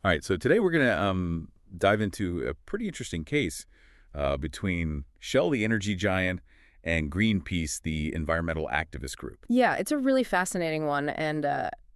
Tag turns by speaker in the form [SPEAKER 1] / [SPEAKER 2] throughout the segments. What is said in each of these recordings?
[SPEAKER 1] All right, so today we're going to dive into a pretty interesting case between Shell, the energy giant, and Greenpeace, the environmental activist group.
[SPEAKER 2] Yeah, it's a really fascinating one, and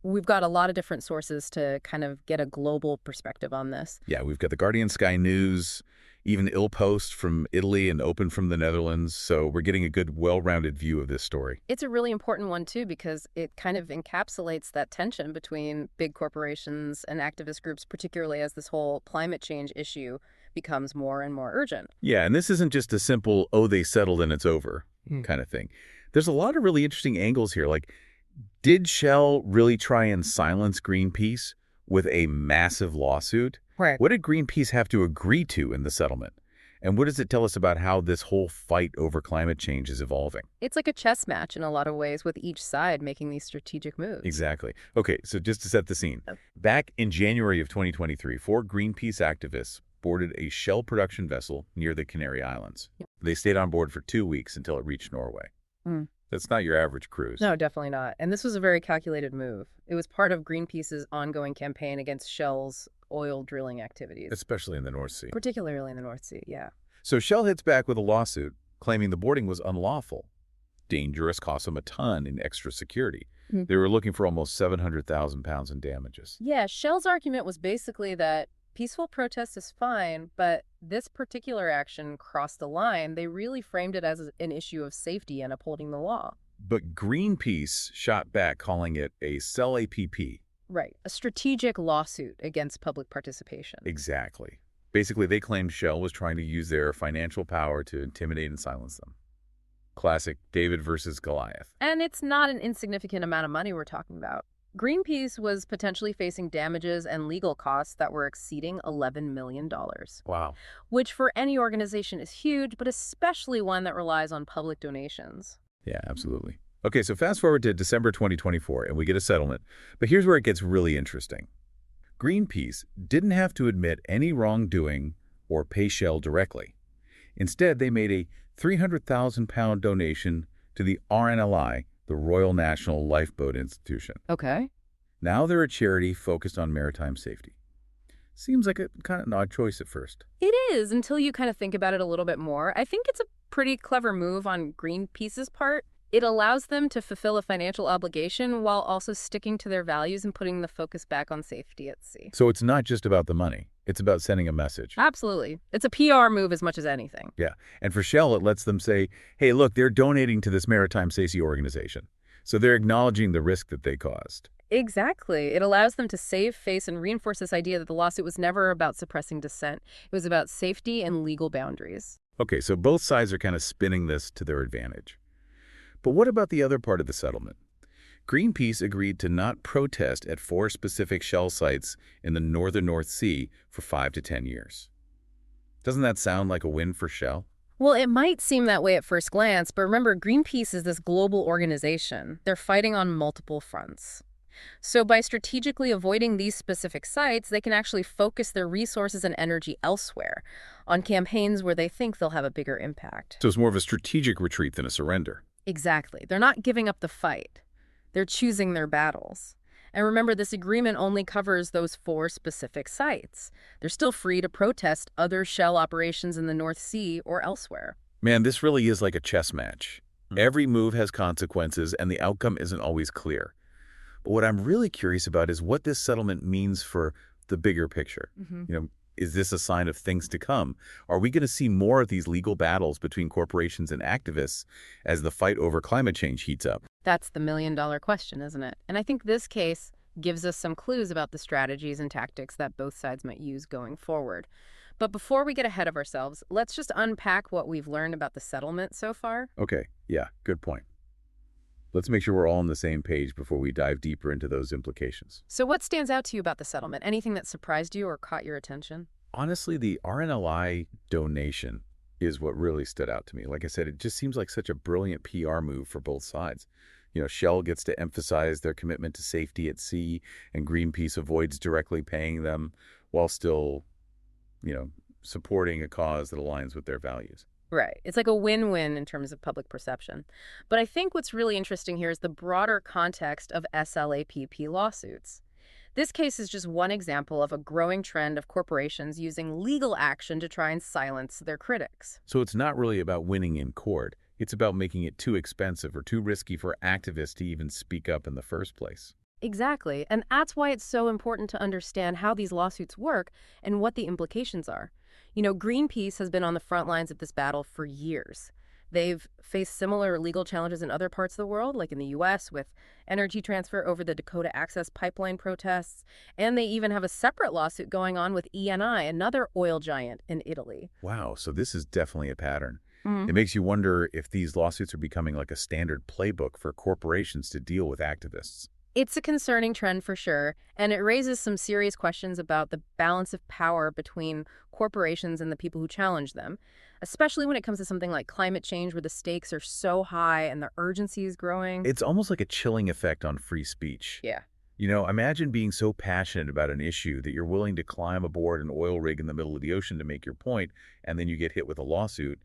[SPEAKER 2] we've got a lot of different sources to kind of get a global perspective on this.
[SPEAKER 1] Yeah, we've got the Guardian, Sky News, even Il Post from Italy and Open from the Netherlands. So we're getting a good, well-rounded view of this story.
[SPEAKER 2] It's a really important one, too, because it kind of encapsulates that tension between big corporations and activist groups, particularly as this whole climate change issue becomes more and more urgent.
[SPEAKER 1] Yeah, and this isn't just a simple, oh, they settled and it's over kind of thing. There's a lot of really interesting angles here. Like, did Shell really try and silence Greenpeace with a massive lawsuit?
[SPEAKER 2] Right.
[SPEAKER 1] What did Greenpeace have to agree to in the settlement? And what does it tell us about how this whole fight over climate change is evolving?
[SPEAKER 2] It's like a chess match in a lot of ways, with each side making these strategic moves.
[SPEAKER 1] Exactly. Okay, so just to set the scene. Back in January of 2023, four Greenpeace activists boarded a Shell production vessel near the Canary Islands.
[SPEAKER 2] Yep.
[SPEAKER 1] They stayed on board for 2 weeks until it reached Norway.
[SPEAKER 2] Mm.
[SPEAKER 1] That's not your average cruise.
[SPEAKER 2] No, definitely not. And this was a very calculated move. It was part of Greenpeace's ongoing campaign against Shell's oil drilling activities,
[SPEAKER 1] Especially in the North Sea.
[SPEAKER 2] particularly in the North Sea, yeah.
[SPEAKER 1] So Shell hits back with a lawsuit claiming the boarding was unlawful, dangerous, cost them a ton in extra security.
[SPEAKER 2] Mm.
[SPEAKER 1] They were looking for almost 700,000 pounds in damages.
[SPEAKER 2] Yeah, Shell's argument was basically that peaceful protest is fine, but this particular action crossed the line. They really framed it as an issue of safety and upholding the law.
[SPEAKER 1] But Greenpeace shot back, calling it a SLAPP.
[SPEAKER 2] Right, a strategic lawsuit against public participation.
[SPEAKER 1] Exactly. Basically, they claimed Shell was trying to use their financial power to intimidate and silence them. Classic David versus Goliath.
[SPEAKER 2] And it's not an insignificant amount of money we're talking about. Greenpeace was potentially facing damages and legal costs that were exceeding $11 million,
[SPEAKER 1] Wow.
[SPEAKER 2] which for any organization is huge, but especially one that relies on public donations.
[SPEAKER 1] Yeah, absolutely. Okay, so fast forward to December 2024, and we get a settlement. But here's where it gets really interesting. Greenpeace didn't have to admit any wrongdoing or pay Shell directly. Instead, they made a 300,000-pound donation to the RNLI, the Royal National Lifeboat Institution.
[SPEAKER 2] Okay.
[SPEAKER 1] Now they're a charity focused on maritime safety. Seems like a kind of an odd choice at first.
[SPEAKER 2] It is, until you kind of think about it a little bit more. I think it's a pretty clever move on Greenpeace's part. It allows them to fulfill a financial obligation while also sticking to their values and putting the focus back on safety at sea.
[SPEAKER 1] So it's not just about the money. It's about sending a message.
[SPEAKER 2] Absolutely. It's a PR move as much as anything.
[SPEAKER 1] Yeah. And for Shell, it lets them say, hey, look, they're donating to this maritime safety organization. So they're acknowledging the risk that they caused.
[SPEAKER 2] Exactly. It allows them to save face and reinforce this idea that the lawsuit was never about suppressing dissent. It was about safety and legal boundaries.
[SPEAKER 1] Okay, so both sides are kind of spinning this to their advantage. But what about the other part of the settlement? Greenpeace agreed to not protest at 4 specific Shell sites in the northern North Sea for 5 to 10 years. Doesn't that sound like a win for Shell?
[SPEAKER 2] Well, it might seem that way at first glance, but remember, Greenpeace is this global organization. They're fighting on multiple fronts. So by strategically avoiding these specific sites, they can actually focus their resources and energy elsewhere, on campaigns where they think they'll have a bigger impact.
[SPEAKER 1] So it's more of a strategic retreat than a surrender.
[SPEAKER 2] Exactly. They're not giving up the fight. They're choosing their battles. And remember, this agreement only covers those 4 specific sites. They're still free to protest other Shell operations in the North Sea or elsewhere.
[SPEAKER 1] Man, this really is like a chess match. Every move has consequences, and the outcome isn't always clear. But what I'm really curious about is what this settlement means for the bigger picture. Is this a sign of things to come? Are we going to see more of these legal battles between corporations and activists as the fight over climate change heats up?
[SPEAKER 2] That's the million-dollar question, isn't it? And I think this case gives us some clues about the strategies and tactics that both sides might use going forward. But before we get ahead of ourselves, let's just unpack what we've learned about the settlement so far.
[SPEAKER 1] Okay, yeah, good point. Let's make sure we're all on the same page before we dive deeper into those implications.
[SPEAKER 2] So what stands out to you about the settlement? Anything that surprised you or caught your attention?
[SPEAKER 1] Honestly, the RNLI donation is what really stood out to me. Like I said, it just seems like such a brilliant PR move for both sides. Shell gets to emphasize their commitment to safety at sea, and Greenpeace avoids directly paying them while still, supporting a cause that aligns with their values.
[SPEAKER 2] Right. It's like a win-win in terms of public perception. But I think what's really interesting here is the broader context of SLAPP lawsuits. This case is just one example of a growing trend of corporations using legal action to try and silence their critics.
[SPEAKER 1] So it's not really about winning in court. It's about making it too expensive or too risky for activists to even speak up in the first place.
[SPEAKER 2] Exactly, and that's why it's so important to understand how these lawsuits work and what the implications are. Greenpeace has been on the front lines of this battle for years. They've faced similar legal challenges in other parts of the world, like in the U.S. with energy transfer over the Dakota Access Pipeline protests, and they even have a separate lawsuit going on with Eni, another oil giant in Italy.
[SPEAKER 1] Wow, so this is definitely a pattern. It makes you wonder if these lawsuits are becoming like a standard playbook for corporations to deal with activists.
[SPEAKER 2] It's a concerning trend for sure, and it raises some serious questions about the balance of power between corporations and the people who challenge them, especially when it comes to something like climate change where the stakes are so high and the urgency is growing.
[SPEAKER 1] It's almost like a chilling effect on free speech.
[SPEAKER 2] Yeah.
[SPEAKER 1] Imagine being so passionate about an issue that you're willing to climb aboard an oil rig in the middle of the ocean to make your point, and then you get hit with a lawsuit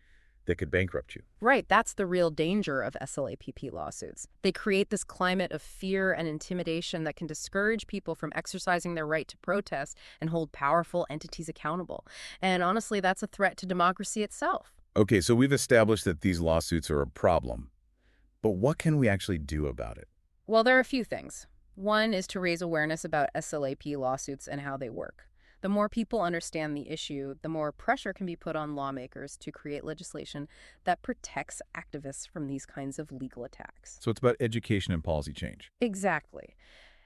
[SPEAKER 1] that could bankrupt you.
[SPEAKER 2] Right, that's the real danger of SLAPP lawsuits. They create this climate of fear and intimidation that can discourage people from exercising their right to protest and hold powerful entities accountable. And honestly, that's a threat to democracy itself.
[SPEAKER 1] Okay, so we've established that these lawsuits are a problem, but what can we actually do about it?
[SPEAKER 2] Well, there are a few things. One is to raise awareness about SLAP lawsuits and how they work. The more people understand the issue, the more pressure can be put on lawmakers to create legislation that protects activists from these kinds of legal attacks.
[SPEAKER 1] So it's about education and policy change.
[SPEAKER 2] Exactly.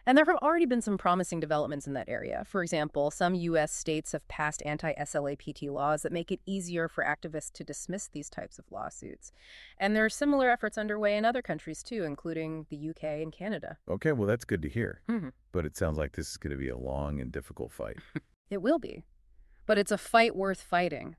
[SPEAKER 2] And there have already been some promising developments in that area. For example, some U.S. states have passed anti-SLAPP laws that make it easier for activists to dismiss these types of lawsuits. And there are similar efforts underway in other countries, too, including the UK and Canada.
[SPEAKER 1] Okay, well, that's good to hear. But it sounds like this is going to be a long and difficult fight.
[SPEAKER 2] It will be. But it's a fight worth fighting.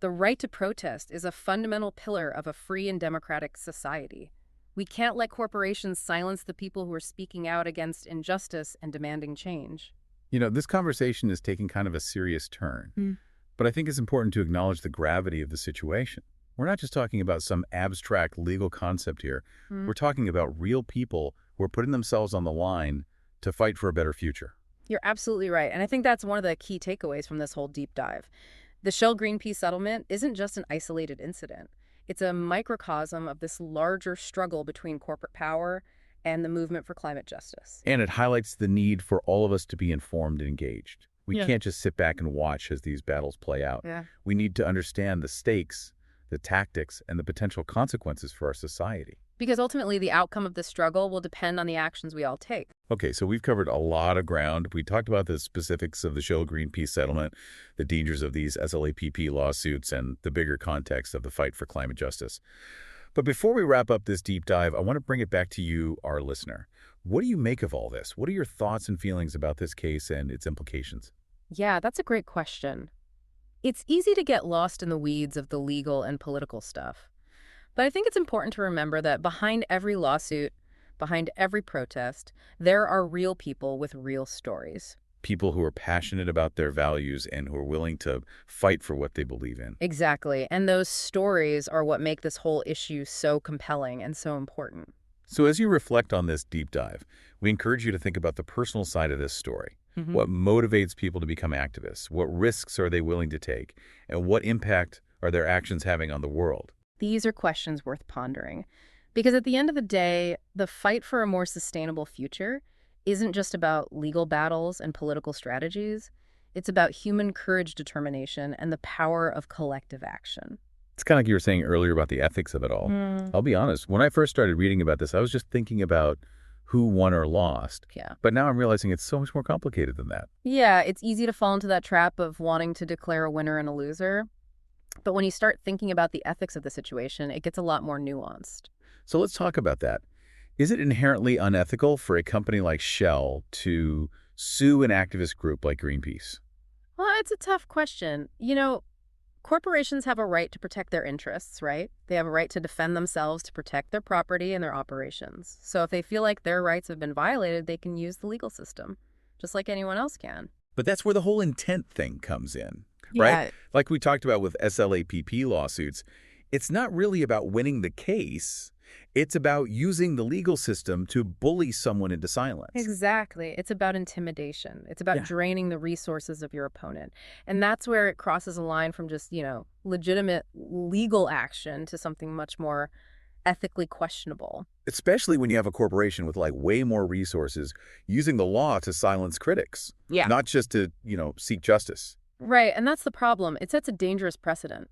[SPEAKER 2] The right to protest is a fundamental pillar of a free and democratic society. We can't let corporations silence the people who are speaking out against injustice and demanding change.
[SPEAKER 1] This conversation is taking kind of a serious turn, but I think it's important to acknowledge the gravity of the situation. We're not just talking about some abstract legal concept here. We're talking about real people who are putting themselves on the line to fight for a better future.
[SPEAKER 2] You're absolutely right. And I think that's one of the key takeaways from this whole deep dive. The Shell Greenpeace settlement isn't just an isolated incident. It's a microcosm of this larger struggle between corporate power and the movement for climate justice.
[SPEAKER 1] And it highlights the need for all of us to be informed and engaged. We can't just sit back and watch as these battles play out. We need to understand the stakes, the tactics, and the potential consequences for our society.
[SPEAKER 2] Because ultimately, the outcome of this struggle will depend on the actions we all take.
[SPEAKER 1] Okay, so we've covered a lot of ground. We talked about the specifics of the Shell Greenpeace settlement, the dangers of these SLAPP lawsuits, and the bigger context of the fight for climate justice. But before we wrap up this deep dive, I want to bring it back to you, our listener. What do you make of all this? What are your thoughts and feelings about this case and its implications?
[SPEAKER 2] Yeah, that's a great question. It's easy to get lost in the weeds of the legal and political stuff. But I think it's important to remember that behind every lawsuit, behind every protest, there are real people with real stories.
[SPEAKER 1] People who are passionate about their values and who are willing to fight for what they believe in.
[SPEAKER 2] Exactly. And those stories are what make this whole issue so compelling and so important.
[SPEAKER 1] So as you reflect on this deep dive, we encourage you to think about the personal side of this story. What motivates people to become activists? What risks are they willing to take? And what impact are their actions having on the world?
[SPEAKER 2] These are questions worth pondering. Because at the end of the day, the fight for a more sustainable future isn't just about legal battles and political strategies. It's about human courage, determination, and the power of collective action.
[SPEAKER 1] It's kind of like you were saying earlier about the ethics of it all. I'll be honest, when I first started reading about this, I was just thinking about who won or lost. But now I'm realizing it's so much more complicated than that.
[SPEAKER 2] Yeah, it's easy to fall into that trap of wanting to declare a winner and a loser. But when you start thinking about the ethics of the situation, it gets a lot more nuanced.
[SPEAKER 1] So let's talk about that. Is it inherently unethical for a company like Shell to sue an activist group like Greenpeace?
[SPEAKER 2] Well, it's a tough question. Corporations have a right to protect their interests, right? They have a right to defend themselves, to protect their property and their operations. So if they feel like their rights have been violated, they can use the legal system, just like anyone else can.
[SPEAKER 1] But that's where the whole intent thing comes in, right? Like we talked about with SLAPP lawsuits, it's not really about winning the case. It's about using the legal system to bully someone into silence.
[SPEAKER 2] Exactly. It's about intimidation. It's about
[SPEAKER 1] Yeah.
[SPEAKER 2] draining the resources of your opponent. And that's where it crosses a line from just, legitimate legal action to something much more ethically questionable.
[SPEAKER 1] Especially when you have a corporation with like way more resources using the law to silence critics,
[SPEAKER 2] Yeah.
[SPEAKER 1] not just to, seek justice.
[SPEAKER 2] Right. And that's the problem. It sets a dangerous precedent.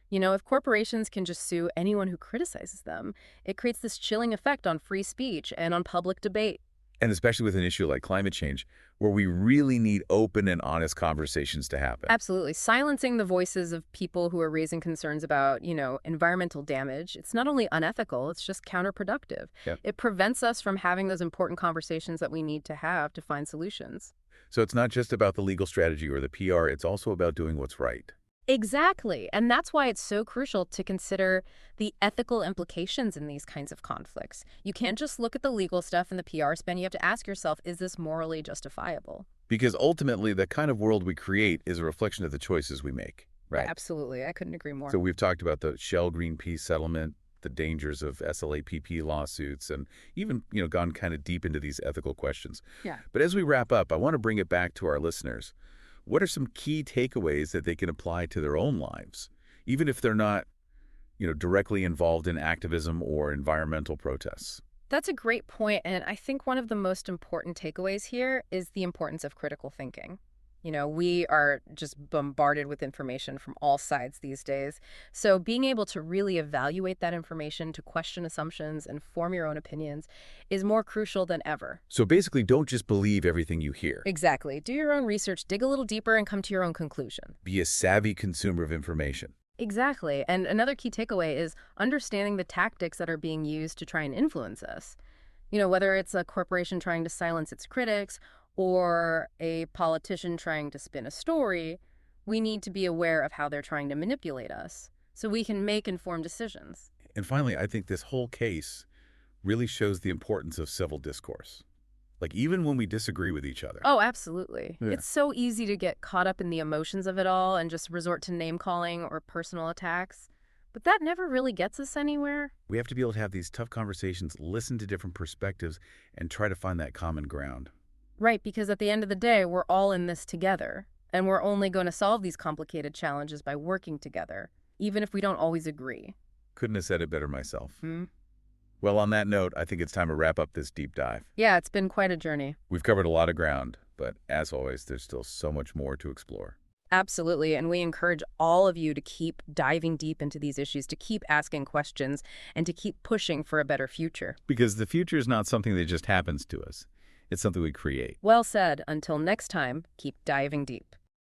[SPEAKER 2] If corporations can just sue anyone who criticizes them, it creates this chilling effect on free speech and on public debate.
[SPEAKER 1] And especially with an issue like climate change, where we really need open and honest conversations to happen.
[SPEAKER 2] Absolutely. Silencing the voices of people who are raising concerns about, environmental damage, it's not only unethical, it's just counterproductive.
[SPEAKER 1] Yep.
[SPEAKER 2] It prevents us from having those important conversations that we need to have to find solutions.
[SPEAKER 1] So it's not just about the legal strategy or the PR, it's also about doing what's right.
[SPEAKER 2] Exactly. And that's why it's so crucial to consider the ethical implications in these kinds of conflicts. You can't just look at the legal stuff and the PR spin. You have to ask yourself, is this morally justifiable?
[SPEAKER 1] Because ultimately, the kind of world we create is a reflection of the choices we make, right?
[SPEAKER 2] Absolutely. I couldn't agree more.
[SPEAKER 1] So we've talked about the Shell Greenpeace settlement, the dangers of SLAPP lawsuits, and even, gone kind of deep into these ethical questions.
[SPEAKER 2] Yeah.
[SPEAKER 1] But as we wrap up, I want to bring it back to our listeners. What are some key takeaways that they can apply to their own lives, even if they're not, directly involved in activism or environmental protests?
[SPEAKER 2] That's a great point, and I think one of the most important takeaways here is the importance of critical thinking. We are just bombarded with information from all sides these days. So being able to really evaluate that information, to question assumptions and form your own opinions is more crucial than ever.
[SPEAKER 1] So basically, don't just believe everything you hear.
[SPEAKER 2] Exactly. Do your own research, dig a little deeper, and come to your own conclusion.
[SPEAKER 1] Be a savvy consumer of information.
[SPEAKER 2] Exactly. And another key takeaway is understanding the tactics that are being used to try and influence us. Whether it's a corporation trying to silence its critics or a politician trying to spin a story, we need to be aware of how they're trying to manipulate us so we can make informed decisions.
[SPEAKER 1] And finally, I think this whole case really shows the importance of civil discourse. Like, even when we disagree with each other.
[SPEAKER 2] Oh, absolutely.
[SPEAKER 1] Yeah.
[SPEAKER 2] It's so easy to get caught up in the emotions of it all and just resort to name-calling or personal attacks. But that never really gets us anywhere.
[SPEAKER 1] We have to be able to have these tough conversations, listen to different perspectives, and try to find that common ground.
[SPEAKER 2] Right, because at the end of the day, we're all in this together. And we're only going to solve these complicated challenges by working together, even if we don't always agree.
[SPEAKER 1] Couldn't have said it better myself. Well, on that note, I think it's time to wrap up this deep dive.
[SPEAKER 2] Yeah, it's been quite a journey.
[SPEAKER 1] We've covered a lot of ground, but as always, there's still so much more to explore.
[SPEAKER 2] Absolutely, and we encourage all of you to keep diving deep into these issues, to keep asking questions, and to keep pushing for a better future.
[SPEAKER 1] Because the future is not something that just happens to us. It's something we create.
[SPEAKER 2] Well said. Until next time, keep diving deep.